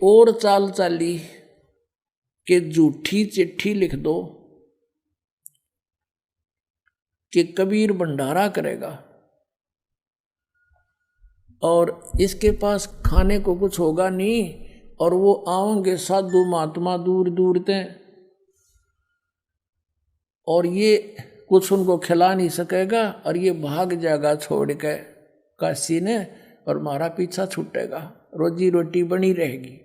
और चाल चाली कि झूठी चिट्ठी लिख दो कि कबीर भंडारा करेगा और इसके पास खाने को कुछ होगा नहीं और वो आओगे साधु महात्मा दूर दूर से और ये कुछ उनको खिला नहीं सकेगा और ये भाग जाएगा छोड़ के काशी ने और हमारा पीछा छूटेगा, रोजी रोटी बनी रहेगी।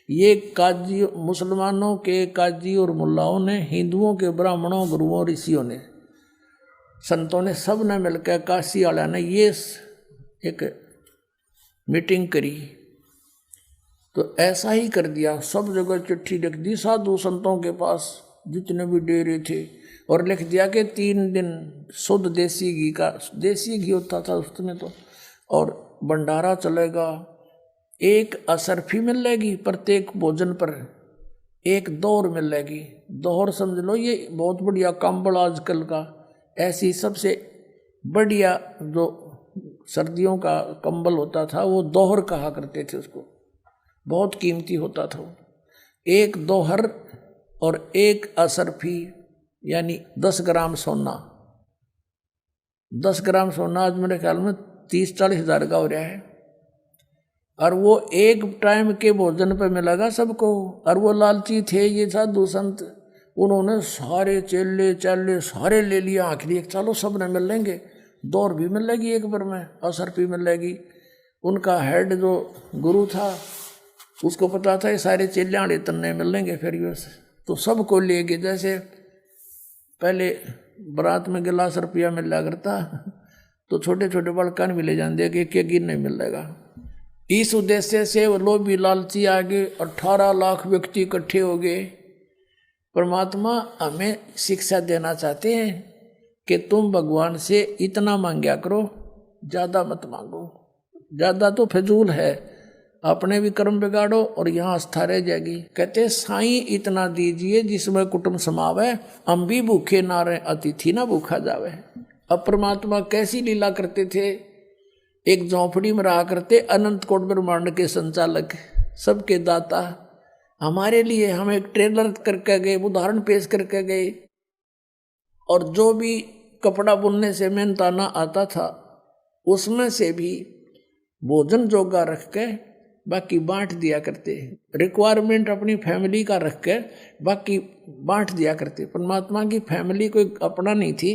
ये काजी मुसलमानों के काजी और मुल्लाओं ने, हिंदुओं के ब्राह्मणों, गुरुओं, ऋषियों ने, संतों ने, सब ने मिलकर काशी वाला ने ये एक मीटिंग करी तो ऐसा ही कर दिया। सब जगह चिट्ठी लिख दी साधु संतों के पास जितने भी डेरे थे और लिख दिया कि 3 दिन शुद्ध देसी घी का, देसी घी होता था उसमें तो, और भंडारा चलेगा। एक असरफी मिलेगी प्रत्येक भोजन पर, एक दौर मिलेगी। दौर समझ लो ये बहुत बढ़िया कंबल आजकल का, ऐसी सबसे बढ़िया जो सर्दियों का कंबल होता था वो दोहर कहा करते थे उसको, बहुत कीमती होता था। एक दोहर और एक असरफी यानी 10 ग्राम सोना। 10 ग्राम सोना आज मेरे ख्याल में 30-40 हज़ार का हो रहा है और वो एक टाइम के भोजन पे मिलेगा सबको। और वो लालची थे ये साधु संत, उन्होंने सारे चेले चाले सारे ले लिया, आखिरी एक चलो सब ने मिल लेंगे, दौर भी मिलेगी एक बार में, असर भी मिलेगी। उनका हेड जो गुरु था उसको पता था ये सारे चेले आड़े तन्ने मिल लेंगे फिर ये, तो सबको ले गए। जैसे पहले बारात में गिलास रुपया मिल रहा करता तो छोटे छोटे बड़कान भी ले जाते कि एक गिर नहीं मिलेगा। इस उद्देश्य से वो लोभी लालची आ गए, 18 लाख व्यक्ति इकट्ठे हो गए। परमात्मा हमें शिक्षा देना चाहते हैं कि तुम भगवान से इतना मांगया करो, ज़्यादा मत मांगो। ज़्यादा तो फिजूल है, अपने भी कर्म बिगाड़ो और यहाँ आस्था रह जाएगी। कहते साईं इतना दीजिए जिसमें कुटुंब समावे, हम भी भूखे ना रहे, अतिथि ना भूखा जावे। अब परमात्मा कैसी लीला करते थे, एक झोंपड़ी में रहा करते, अनंत कोट ब्रह्मांड के संचालक, सबके दाता, हमारे लिए हम एक ट्रेलर करके गए, उदाहरण पेश करके गए। और जो भी कपड़ा बुनने से मेहनताना आता था उसमें से भी भोजन जोगा रख के बाकी बांट दिया करते, रिक्वायरमेंट अपनी फैमिली का रख के बाकी बांट दिया करते। परमात्मा की फैमिली कोई अपना नहीं थी।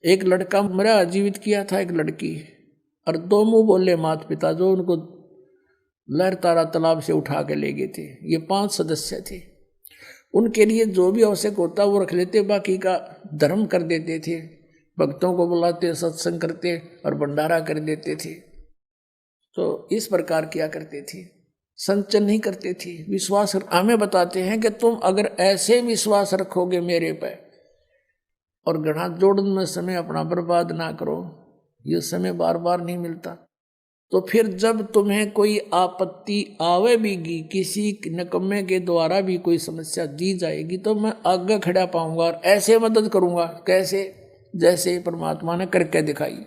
एक लड़का मरा, जीवित किया था एक लड़की, और 2 मुँह बोले माता पिता जो उनको लहर तारा तालाब से उठा के ले गए थे। ये 5 सदस्य थे, उनके लिए जो भी आवश्यक होता वो रख लेते, बाकी का धर्म कर देते थे, भक्तों को बुलाते, सत्संग करते और भंडारा कर देते थे। तो इस प्रकार किया करते थे, संचय नहीं करते थे। विश्वास हमें बताते हैं कि तुम अगर ऐसे विश्वास रखोगे मेरे पे और घड़ा जोड़न में समय अपना बर्बाद ना करो, ये समय बार बार नहीं मिलता, तो फिर जब तुम्हें कोई आपत्ति आवे भी, किसी निकम्मे के द्वारा भी कोई समस्या दी जाएगी, तो मैं आगे खड़ा पाऊंगा और ऐसे मदद करूंगा। कैसे? जैसे परमात्मा ने करके दिखाई।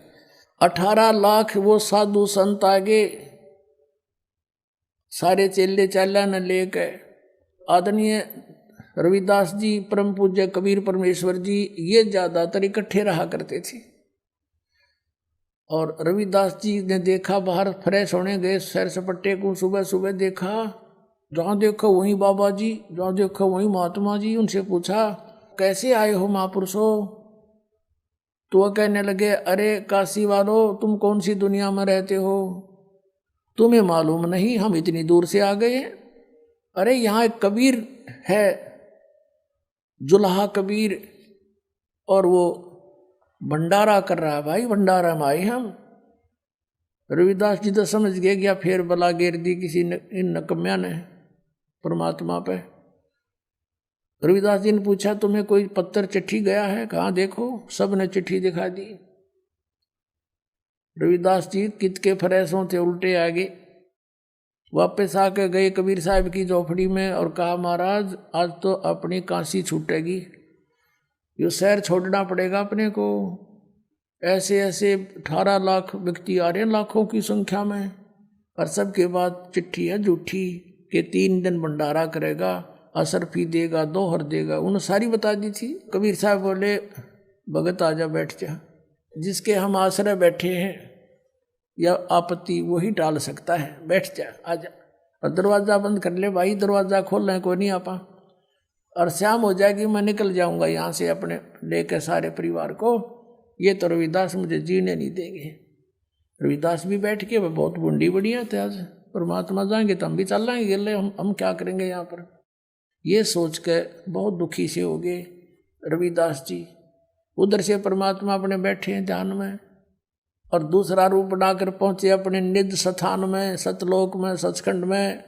18 लाख वो साधु संत आगे, सारे चेले चाला न लेके आदरणीय रविदास जी, परम पूज्य कबीर परमेश्वर जी, ये ज्यादातर इकट्ठे रहा करते थे। और रविदास जी ने देखा, बाहर फ्रेश होने गए सैर सपट्टे को, सुबह सुबह देखा, जहाँ देखो वहीं बाबा जी, जहाँ देखो वहीं महात्मा जी। उनसे पूछा कैसे आए हो महापुरुषों? तो वह कहने लगे, अरे काशी वालों, तुम कौन सी दुनिया में रहते हो, तुम्हें मालूम नहीं हम इतनी दूर से आ गए। अरे यहाँ एक कबीर है, जुल्हा कबीर, और वो भंडारा कर रहा है। भाई भंडारा में आए हम। रविदास जी तो समझ गए क्या फिर बला घेर दी किसी इन नकम्या ने परमात्मा पे। रविदास जी ने पूछा तुम्हें कोई पत्थर चिट्ठी गया है? कहाँ देखो, सब ने चिट्ठी दिखा दी। रविदास जी कित के फरेसों थे उल्टे आगे, वापस आके गए कबीर साहब की झोपड़ी में और कहा महाराज आज तो अपनी काशी छूटेगी, ये शहर छोड़ना पड़ेगा अपने को। ऐसे ऐसे 18 लाख व्यक्ति आ रहे हैं लाखों की संख्या में, और सबके बाद चिट्ठी है झूठी, कि 3 दिन भंडारा करेगा, असरफी देगा, दोहर देगा, उन्होंने सारी बता दी थी। कबीर साहब बोले भगत आजा बैठ जा, जिसके हम आश्रय बैठे हैं या आपत्ति वही टाल सकता है, बैठ जा आजा। और दरवाज़ा बंद कर ले भाई, दरवाज़ा खोल रहे कोई नहीं आपा, और शाम हो जाएगी मैं निकल जाऊंगा यहाँ से अपने लेकर सारे परिवार को, ये तो रविदास मुझे जीने नहीं देंगे। रविदास भी बैठ के वह बहुत बूंदी बढ़िया थे, आज परमात्मा जाएंगे तो हम भी चल जाएंगे, गले हम क्या करेंगे यहाँ पर, ये सोच के बहुत दुखी से हो गए रविदास जी। उधर से परमात्मा अपने बैठे हैं ध्यान में, और दूसरा रूप बनाकर पहुंचे अपने निज स्थान में, सतलोक में, सचखंड में।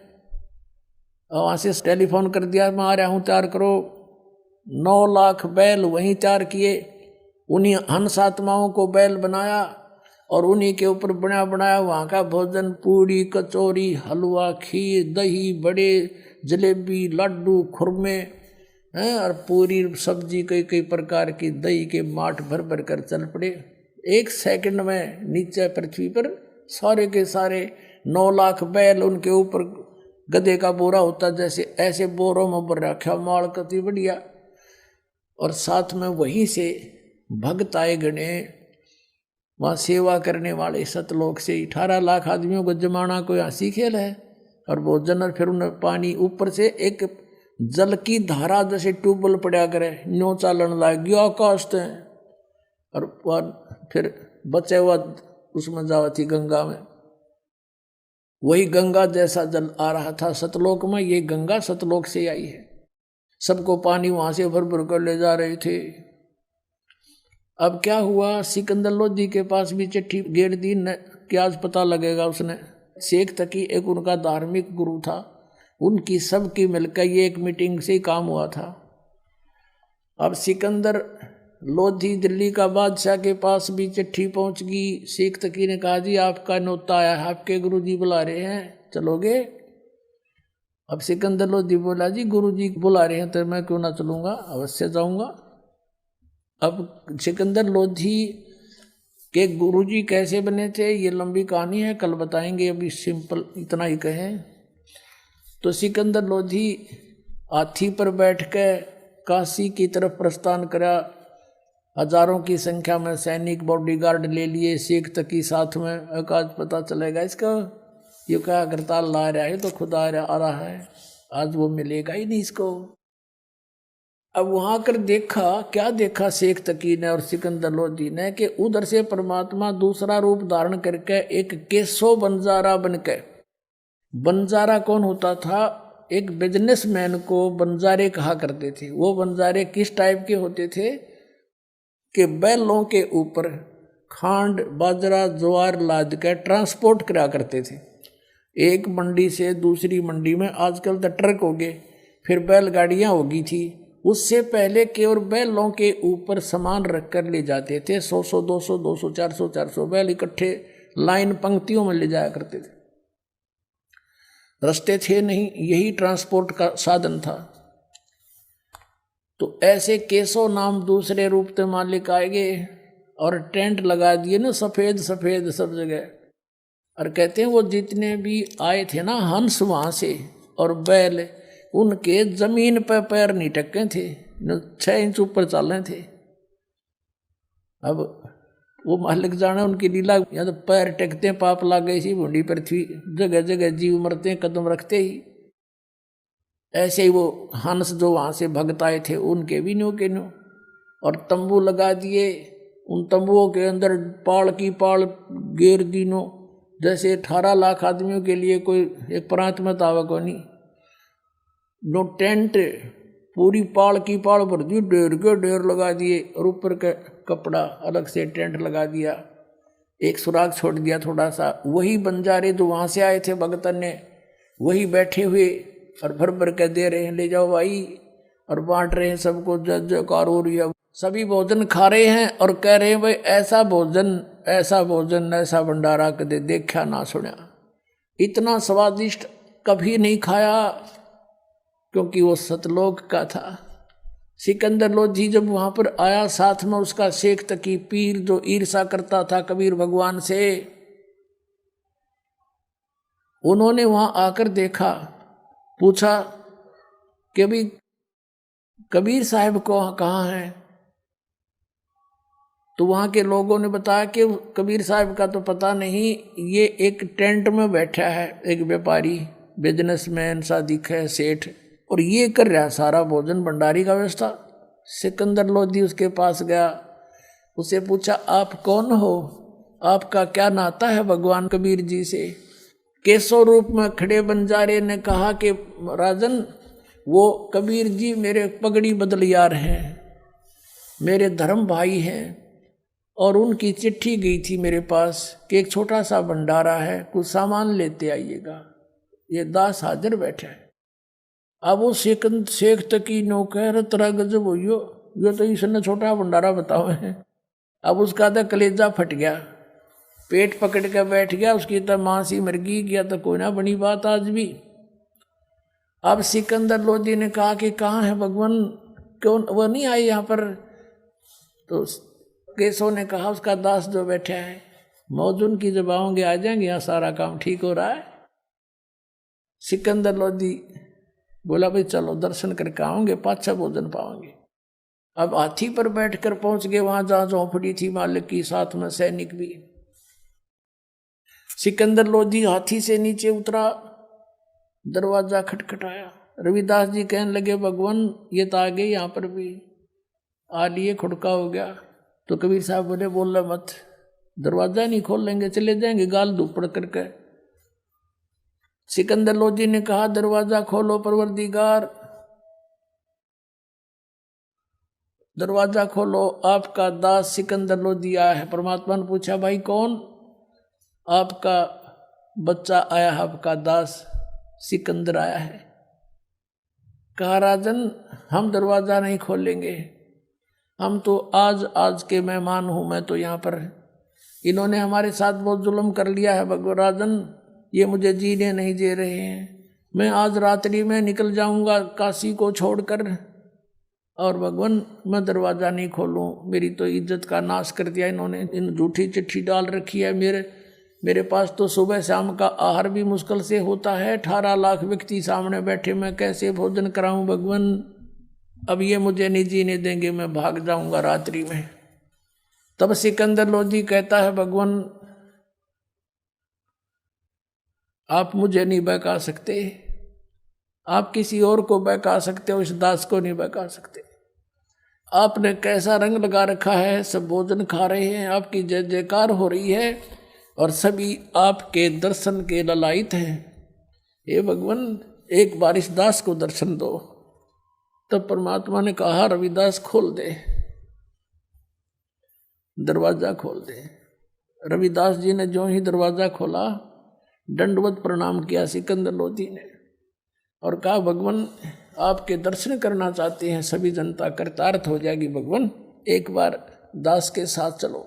और वहाँ से टेलीफोन कर दिया मैं आ रहा हूँ, तैयार करो। 9 लाख बैल वहीं तैयार किए, उन्हीं हंस आत्माओं को बैल बनाया और उन्हीं के ऊपर बना बनाया वहाँ का भोजन, पूड़ी, कचौरी, हलवा, खीर, दही, बड़े, जलेबी, लड्डू, खुरमे हैं, और पूरी सब्जी कई कई प्रकार की, दही के माठ भर भर कर चल पड़े। 1 सेकंड में नीचे पृथ्वी पर सारे के सारे 9 लाख बैल, उनके ऊपर गधे का बोरा होता जैसे, ऐसे बोरों में भर रखा माल, कति बढ़िया। और साथ में वहीं से भक्त आए गणे, वहाँ सेवा करने वाले सतलोक से 18 लाख आदमियों को जमाना कोई हंसी खेल है। और भोजन, और फिर उन्हें पानी ऊपर से एक जल की धारा जैसे ट्यूबवेल पड़ा करे, न्यो चालन लाग गया आकाश से, और फिर बचे हुआ उसमें जावा थी गंगा में, वही गंगा जैसा जल आ रहा था सतलोक में। ये गंगा सतलोक से आई है, सबको पानी वहां से भर भर कर ले जा रहे थे। अब क्या हुआ, सिकंदर लोधी के पास भी चिट्ठी गेर दी न, क्या आज पता लगेगा उसने। शेख तकी एक उनका धार्मिक गुरु था, उनकी सबकी मिलकर ये एक मीटिंग से ही काम हुआ था। अब सिकंदर लोधी दिल्ली का बादशाह के पास भी चिट्ठी पहुंच गई। शेख तकी ने कहा जी आपका न्योता आया है, आपके गुरुजी बुला रहे हैं, चलोगे? अब सिकंदर लोधी बोला जी गुरुजी बुला रहे हैं तो मैं क्यों ना चलूँगा, अवश्य जाऊँगा। अब सिकंदर लोधी के गुरुजी कैसे बने थे ये लंबी कहानी है, कल बताएंगे, अभी सिंपल इतना ही कहें। तो सिकंदर लोधी हाथी पर बैठ के काशी की तरफ प्रस्थान करा, हजारों की संख्या में सैनिक बॉडीगार्ड ले लिए, शेख तकी साथ में। आज पता चलेगा इसका, ये क्या हड़ताल ला रहा है तो खुद आ रहा है, आज वो मिलेगा ही नहीं इसको। अब वहां कर देखा, क्या देखा शेख तकी ने और सिकंदर लोधी ने, कि उधर से परमात्मा दूसरा रूप धारण करके एक केसो बंजारा बनके, बंजारा कौन होता था, एक बिजनेसमैन को बंजारे कहा करते थे। वो बंजारे किस टाइप के होते थे कि बैलों के ऊपर खांड, बाजरा, ज्वार लाद के ट्रांसपोर्ट करा करते थे, एक मंडी से दूसरी मंडी में। आजकल तो ट्रक हो गए, फिर बैलगाड़ियाँ होगी थी, उससे पहले केवल बैलों के ऊपर सामान रख कर ले जाते थे। 100 200 200 400 बैल इकट्ठे लाइन पंक्तियों में ले जाया करते थे। रास्ते थे नहीं, यही ट्रांसपोर्ट का साधन था। तो ऐसे केसो नाम दूसरे रूप से मालिक आए गए और टेंट लगा दिए ना, सफेद सफेद सब जगह। और कहते हैं वो जितने भी आए थे ना हंस वहां से और बैल, उनके जमीन पर पैर नहीं टके थे, 6 इंच ऊपर चल रहे थे। अब वो मालिक जाने उनकी लीला, या तो पैर टेकते हैं पाप लाग गई सी भूडी पृथ्वी, जगह जगह जीव मरते हैं कदम रखते ही। ऐसे ही वो हंस जो वहां से भगत आए थे उनके भी न्यो के न्यो, और तंबू लगा दिए। उन तंबुओं के अंदर पाल की पाल घेर दीनो, जैसे 18 लाख आदमियों के लिए कोई एक प्रांत में तावा को नहीं। नो टेंट पूरी पाल की पाल भर दी, ढेर के ढेर लगा दिए, और ऊपर का कपड़ा अलग से टेंट लगा दिया, एक सुराग छोड़ दिया थोड़ा सा। वही बंजारे जो वहां से आए थे भगतन ने, वही बैठे हुए और भर भर के दे रहे हैं, ले जाओ भाई, और बांट रहे हैं सबको, जय जयकार हो रही है। सभी भोजन खा रहे हैं और कह रहे हैं भाई ऐसा भोजन, ऐसा भोजन, ऐसा भंडारा कदे देखा ना सुना, इतना स्वादिष्ट कभी नहीं खाया, क्योंकि वो सतलोक का था। सिकंदर लोधी जब वहां पर आया, साथ में उसका शेख तकी पीर जो ईर्षा करता था कबीर भगवान से, उन्होंने वहां आकर देखा पूछा कि भी कबीर साहब को कहाँ है? तो वहाँ के लोगों ने बताया कि कबीर साहब का तो पता नहीं, ये एक टेंट में बैठा है, एक व्यापारी, बिजनेसमैन सा दिखा है, सेठ, और ये कर रहा है सारा भोजन भंडारी का व्यवस्था। सिकंदर लोधी उसके पास गया, उसे पूछा आप कौन हो, आपका क्या नाता है भगवान कबीर जी से? केशव रूप में खड़े बंजारे ने कहा कि राजन, वो कबीर जी मेरे पगड़ी बदलियार हैं, मेरे धर्म भाई हैं, और उनकी चिट्ठी गई थी मेरे पास कि एक छोटा सा भंडारा है, कुछ सामान लेते आइएगा। ये दास हाजिर बैठा है। अब वो शेख तकी नौकर तरह गजब हो, यो तो इसने छोटा भंडारा बताओ है। अब उसका तो कलेजा फट गया, पेट पकड़ के बैठ गया, उसकी तो मांसी मर गया तो कोई ना बनी बात आज भी। अब सिकंदर लोधी ने कहा कि कहाँ है भगवान, क्यों वो नहीं आए यहाँ पर? तो केशव ने कहा उसका दास जो बैठा है, मौजून की जब आओगे आ जाएंगे, यहाँ सारा काम ठीक हो रहा है। सिकंदर लोधी बोला भाई चलो दर्शन करके आओगे, पाछा भोजन पाओगे। अब हाथी पर बैठकर पहुंच गए वहां जहां झोंपड़ी थी मालिक की, साथ में सैनिक भी। सिकंदर लोधी हाथी से नीचे उतरा, दरवाजा खटखटाया। रविदास जी कहने लगे भगवान ये तो आ गए, यहाँ पर भी आ लिए, खुड़का हो गया। तो कबीर साहब बोले बोल मत, दरवाजा नहीं खोल लेंगे, चले जाएंगे गाल धूपड़ करके। सिकंदर लोधी ने कहा दरवाजा खोलो परवरदिगार, दरवाजा खोलो, आपका दास सिकंदर लोधी आया है। परमात्मा ने पूछा भाई कौन? आपका बच्चा आया है, आपका दास सिकंदर आया है। कहा राजन हम दरवाजा नहीं खोलेंगे, हम तो आज के मेहमान हूं, मैं तो यहाँ पर, इन्होंने हमारे साथ बहुत जुल्म कर लिया है भगवान राजन, ये मुझे जीने नहीं दे रहे हैं। मैं आज रात्रि में निकल जाऊंगा काशी को छोड़कर, और भगवान मैं दरवाज़ा नहीं खोलूं, मेरी तो इज्जत का नाश कर दिया इन्होंने, इन झूठी चिट्ठी डाल रखी है। मेरे पास तो सुबह शाम का आहार भी मुश्किल से होता है, 18 लाख व्यक्ति सामने बैठे, मैं कैसे भोजन कराऊं भगवान? अब ये मुझे नहीं जीने देंगे, मैं भाग जाऊंगा रात्रि में। तब सिकंदर लोधी कहता है भगवान आप मुझे नहीं बहका सकते, आप किसी और को बहका सकते हो, इस दास को नहीं बहका सकते। आपने कैसा रंग लगा रखा है, सब भोजन खा रहे हैं, आपकी जय जयकार हो रही है, और सभी आपके दर्शन के ललायित हैं। हे भगवान एक बार इस दास को दर्शन दो। तब परमात्मा ने कहा रविदास खोल दे, दरवाजा खोल दे। रविदास जी ने जो ही दरवाजा खोला, दंडवत प्रणाम किया सिकंदर लोधी ने, और कहा भगवान आपके दर्शन करना चाहते हैं, सभी जनता कृतार्थ हो जाएगी भगवान, एक बार दास के साथ चलो।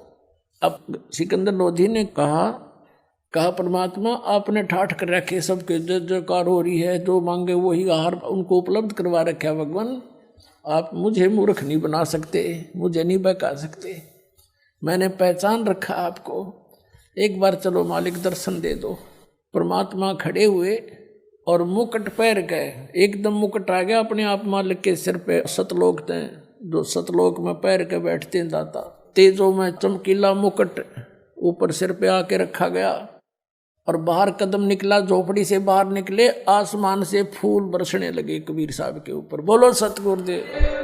अब सिकंदर लोधी ने कहा परमात्मा आपने ठाठ कर रखे, सबके जय जयकार हो रही है, जो मांगे वही आहार उनको उपलब्ध करवा रखा है भगवान, आप मुझे मूर्ख नहीं बना सकते, मुझे नहीं बहका सकते, मैंने पहचान रखा आपको, एक बार चलो मालिक दर्शन दे दो। परमात्मा खड़े हुए और मुकुट पैर गए, एकदम मुकुट आ गया अपने आप मालिक के सिर पे। सतलोक थे जो सतलोक में पैर के बैठते हैं दाता, तेजों में चमकीला मुकुट ऊपर सिर पे आके रखा गया, और बाहर कदम निकला, झोपड़ी से बाहर निकले, आसमान से फूल बरसने लगे कबीर साहब के ऊपर। बोलो सतगुरुदेव।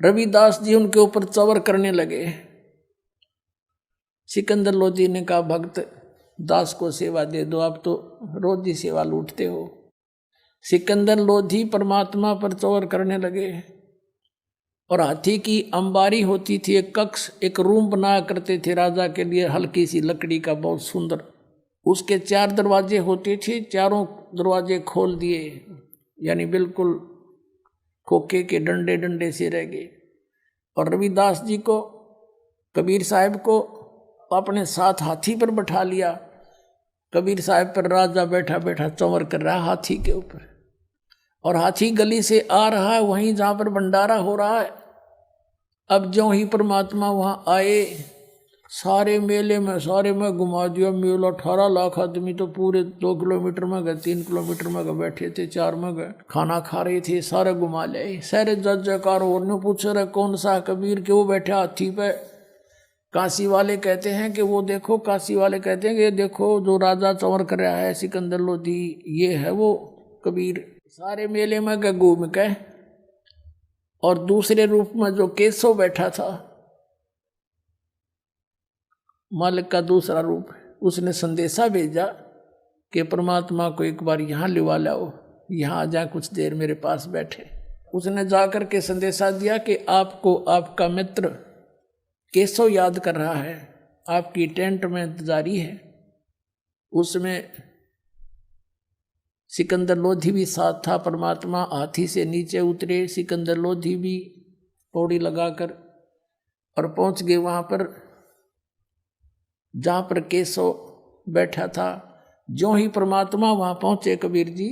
रविदास जी उनके ऊपर चवर करने लगे। सिकंदर लोधी ने कहा भक्त दास को सेवा दे दो, आप तो रोज ही सेवा लूटते हो। सिकंदर लोधी परमात्मा पर चवर करने लगे, और हाथी की अंबारी होती थी, एक कक्ष, एक रूम बनाया करते थे राजा के लिए, हल्की सी लकड़ी का, बहुत सुंदर। उसके 4 दरवाजे होते थे, चारों दरवाजे खोल दिए, यानी बिल्कुल खोखे के डंडे डंडे से रह गए। और रविदास जी को, कबीर साहब को अपने साथ हाथी पर बैठा लिया। कबीर साहब पर राजा बैठा बैठा चंवर कर रहा है हाथी के ऊपर, और हाथी गली से आ रहा है वहीं जहाँ पर भंडारा हो रहा है। अब जो ही परमात्मा वहाँ आए, सारे मेले में सारे में घुमा दिया। मेला 18 लाख आदमी तो पूरे 2 किलोमीटर में गए, 3 किलोमीटर में गए, बैठे थे, 4 में गए, खाना खा रहे थे, सारे घुमा ले। सारे जज जयकार और ने पूछ रहे कौन सा कबीर के, वो बैठे हाथी पे। काशी वाले कहते हैं कि वो देखो, काशी वाले कहते हैं कि ये देखो जो राजा चंवर कर रहा है सिकंदर लोधी, ये है वो कबीर। सारे मेले में गए घूम के। और दूसरे रूप में जो केशव बैठा था, मालिक का दूसरा रूप, उसने संदेशा भेजा कि परमात्मा को एक बार यहाँ लिवा लाओ, यहाँ आ जाए, कुछ देर मेरे पास बैठे। उसने जाकर के संदेशा दिया कि आपको आपका मित्र केशव याद कर रहा है, आपकी टेंट में इंतजारी है। उसमें सिकंदर लोधी भी साथ था। परमात्मा हाथी से नीचे उतरे, सिकंदर लोधी भी पौड़ी लगाकर और पहुंच गए वहां पर जहाँ पर केशव बैठा था। जो ही परमात्मा वहाँ पहुँचे कबीर जी,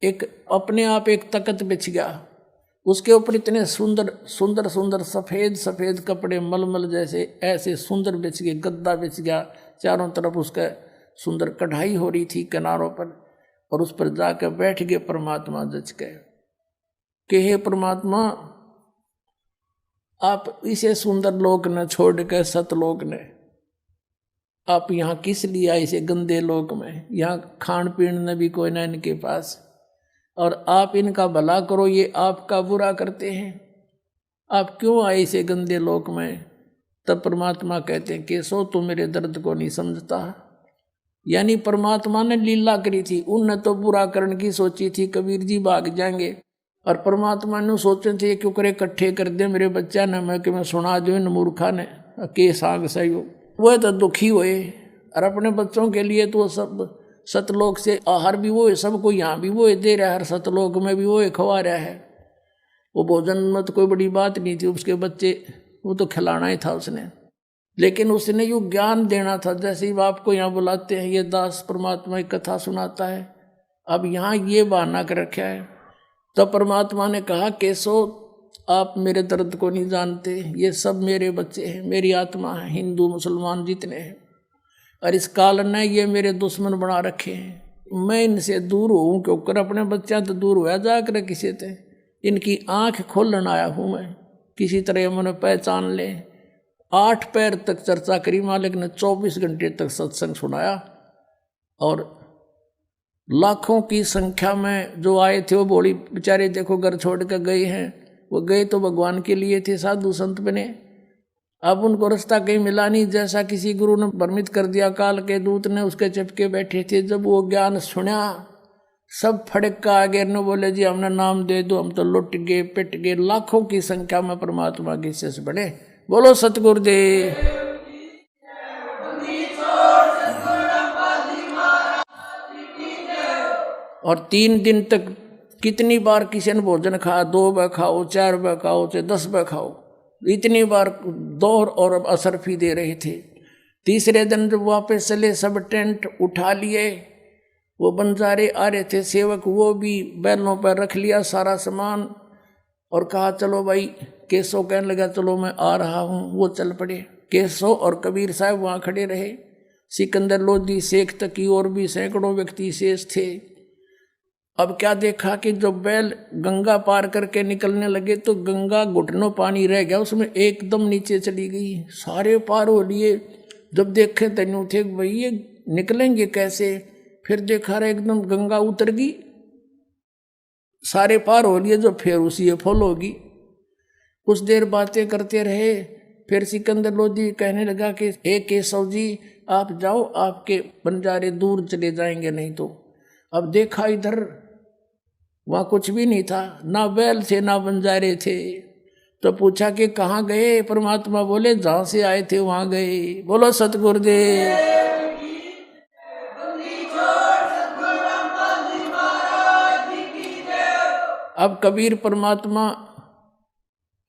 एक अपने आप एक तख्त बिछ गया, उसके ऊपर इतने सुंदर सुंदर सुंदर सफ़ेद सफ़ेद कपड़े मलमल जैसे ऐसे सुंदर बिछ गए, गद्दा बिछ गया, चारों तरफ उसका सुंदर कढ़ाई हो रही थी किनारों पर, और उस पर जाकर बैठ गए परमात्मा जच गए कि हे परमात्मा, आप इसे सुंदर लोक न छोड़ के सतलोक ने, आप यहाँ किस लिए आए इसे गंदे लोक में, यहाँ खान पीन न भी कोई ना इनके पास, और आप इनका भला करो, ये आपका बुरा करते हैं, आप क्यों आए इसे गंदे लोक में। तब परमात्मा कहते हैं केशव तू मेरे दर्द को नहीं समझता। यानी परमात्मा ने लीला करी थी, उनने तो बुरा करने की सोची थी, कबीर जी भाग जाएंगे, और परमात्मा ने सोचे थे क्यों करे इकट्ठे कर दे मेरे बच्चा ने, मैं कि मैं सुना दो इन मूर्खा ने के साग सही। वह तो दुखी हुए, और अपने बच्चों के लिए तो सब सतलोक से आहार भी वो है, सबको यहाँ भी वो दे रहा है, हर सतलोक में भी वो खवा रहा है। वो भोजन में तो कोई बड़ी बात नहीं थी, उसके बच्चे वो तो खिलाना ही था उसने, लेकिन उसने यो ज्ञान देना था। जैसे ही बाप को यहाँ बुलाते हैं, ये दास परमात्मा की कथा सुनाता है, अब यहाँ ये बहाना कर रखा है। तो परमात्मा ने कहा केशव आप मेरे दर्द को नहीं जानते, ये सब मेरे बच्चे हैं, मेरी आत्मा है, हिंदू मुसलमान जितने हैं, और इस काल ने ये मेरे दुश्मन बना रखे हैं। मैं इनसे दूर हूँ क्योंकि अपने बच्चा तो दूर हुआ जाकर किसी से, इनकी आँख खोलन आया हूँ मैं, किसी तरह मैंने पहचान ले। 8 पैर तक चर्चा करी मालिक ने, 24 घंटे तक सत्संग सुनाया, और लाखों की संख्या में जो आए थे वो बोली बेचारे देखो घर छोड़ कर गए हैं, वो गए तो भगवान के लिए थे, साधु संत बने, अब उनको रास्ता कहीं मिला नहीं, जैसा किसी गुरु ने भ्रमित कर दिया, काल के दूत ने उसके चिपके बैठे थे। जब वो ज्ञान सुना सब फड़क का आगे न बोले जी हमने नाम दे दो, हम तो लुट गए पिट गए। लाखों की संख्या में परमात्मा के शिष्य बने। बोलो सतगुरुदेव। और 3 दिन तक कितनी बार किसी ने भोजन खाया, 2 बार खाओ, 4 बार खाओ, चाहे 10 बार खाओ, इतनी बार दौर और असरफी दे रहे थे। तीसरे दिन जब वापस चले, सब टेंट उठा लिए, वो बंजारे आ रहे थे सेवक, वो भी बैलों पर रख लिया सारा सामान, और कहा चलो भाई, केशव कहने लगा चलो मैं आ रहा हूँ, वो चल पड़े। केशव और कबीर साहब वहाँ खड़े रहे, सिकंदर लोधी शेख तक की और भी सैकड़ों व्यक्ति शेष थे। अब क्या देखा कि जब बैल गंगा पार करके निकलने लगे तो गंगा घुटनों पानी रह गया, उसमें एकदम नीचे चली गई, सारे पार हो लिए। जब देखे तनु थे भाई ये निकलेंगे कैसे, फिर देखा रहे एकदम गंगा उतर गई, सारे पार हो लिए, जो फिर उसी फॉल होगी। कुछ देर बातें करते रहे, फिर सिकंदर लोधी कहने लगा कि हे केशव जी आप जाओ, आपके बंजारे दूर चले जाएंगे नहीं तो। अब देखा इधर, वहाँ कुछ भी नहीं था, ना बैल थे ना बंजारे थे। तो पूछा कि कहाँ गए, परमात्मा बोले जहाँ से आए थे वहाँ गए। बोलो सतगुरुदेव। अब कबीर परमात्मा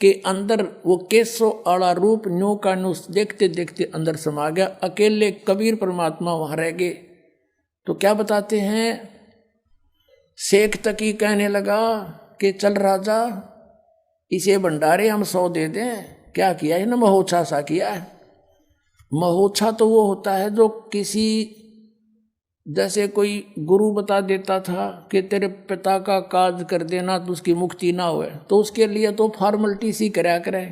के अंदर वो केशव आड़ा रूप न्यू का न्यू देखते देखते अंदर समा गया। अकेले कबीर परमात्मा वहाँ रह गए। तो क्या बताते हैं, शेख तकी कहने लगा कि चल राजा, इसे भंडारे हम 100 दे दें। क्या किया है ना, महोत्सा सा किया है। महोत्साह तो वो होता है जो किसी, जैसे कोई गुरु बता देता था कि तेरे पिता का काज कर देना तो उसकी मुक्ति ना होए, तो उसके लिए तो फॉर्मेलिटी सी कराया करे,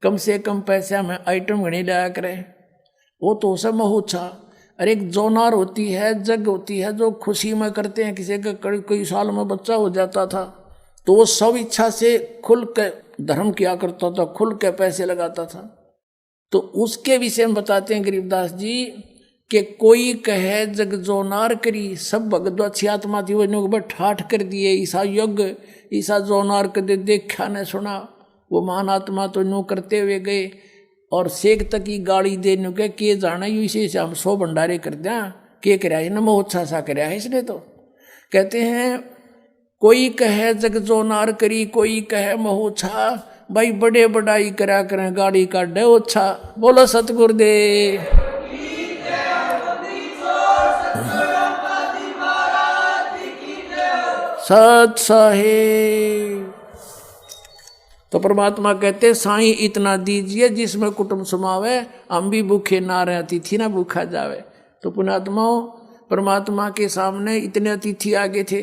कम से कम पैसा में आइटम घनी लाया करे, वो तो सब महोत्साह। और एक जोनार होती है, जग होती है, जो खुशी में करते हैं। किसी का कई साल में बच्चा हो जाता था तो वो सब इच्छा से खुल के धर्म किया करता था, खुल के पैसे लगाता था। तो उसके विषय में बताते हैं गरीबदास जी कि कोई कहे जग जोनार करी, सब भगत अच्छी आत्मा थी वो ठाठ कर दिए। ईसा यज्ञ ईसा जोनार कर दे, देखा न सुना, वो महान आत्मा तो नो करते हुए गए और सेक तक की गाड़ी दे नु के जाना यू इसे से हम 100 भंडारे कर दिया के कराया है ना, महोत्साह सा कराया है इसने। तो कहते हैं कोई कहे जग जोनार करी, कोई कहे महोत्साह, भाई बड़े बड़ाई करा करें गाड़ी का डे ओछा। बोलो सतगुरुदेव। सत साहेब। तो परमात्मा कहते साईं इतना दीजिए जिसमें कुटुंब समावे, हम भी भूखे ना रहे, अतिथि ना भूखा जावे। तो पुण्यात्माओं, परमात्मा के सामने इतने अतिथि आगे थे,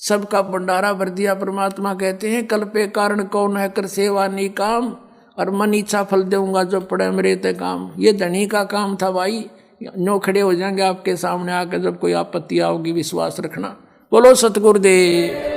सबका भंडारा भर दिया। परमात्मा कहते हैं कल पे कारण कौन है कर सेवा नी काम, और मन इच्छा फल दूंगा जो पड़े मेरे ते काम। ये धनी का काम था भाई, नो खड़े हो जाएंगे आपके सामने आकर जब कोई आपत्ति आओगी, विश्वास रखना। बोलो सतगुरुदेव।